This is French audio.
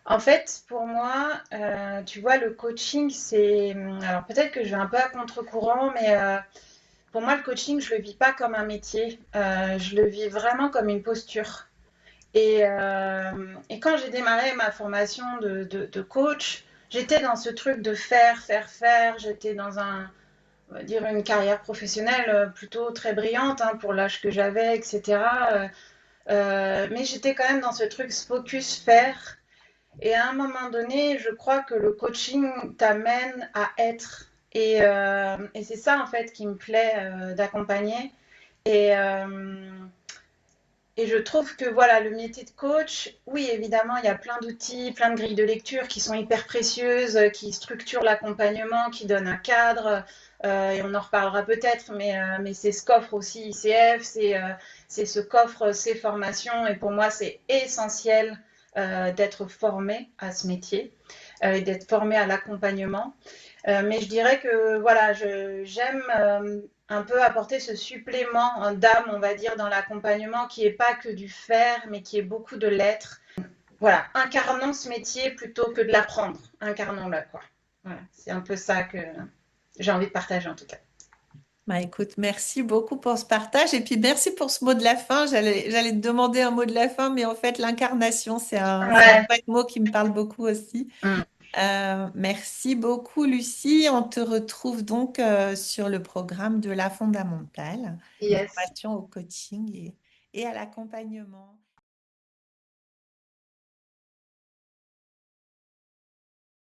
En fait, pour moi, tu vois, le coaching, c'est... Alors peut-être que je vais un peu à contre-courant, mais pour moi, le coaching, je le vis pas comme un métier. Je le vis vraiment comme une posture. Et quand j'ai démarré ma formation de coach, j'étais dans ce truc de faire, faire, faire. J'étais dans on va dire, une carrière professionnelle plutôt très brillante hein, pour l'âge que j'avais, etc. Mais j'étais quand même dans ce truc focus faire. Et à un moment donné, je crois que le coaching t'amène à être. Et c'est ça, en fait, qui me plaît d'accompagner. Et, euh, et je trouve que voilà, le métier de coach, oui, évidemment, il y a plein d'outils, plein de grilles de lecture qui sont hyper précieuses, qui structurent l'accompagnement, qui donnent un cadre. Et on en reparlera peut-être, mais c'est ce qu'offre aussi ICF, c'est ce qu'offre ces formations. Et pour moi, c'est essentiel d'être formé à ce métier et d'être formé à l'accompagnement. Mais je dirais que voilà, j'aime un peu apporter ce supplément d'âme, on va dire, dans l'accompagnement qui est pas que du faire, mais qui est beaucoup de l'être. Voilà, incarnons ce métier plutôt que de l'apprendre. Incarnons-le, quoi. Voilà, c'est un peu ça que j'ai envie de partager en tout cas. Bah, écoute, merci beaucoup pour ce partage et puis merci pour ce mot de la fin. J'allais te demander un mot de la fin, mais en fait, l'incarnation, c'est un Ouais. chouette mot qui me parle beaucoup aussi. Mm. Merci beaucoup, Lucie. On te retrouve donc sur le programme de la fondamentale, Yes. formation au coaching et à l'accompagnement.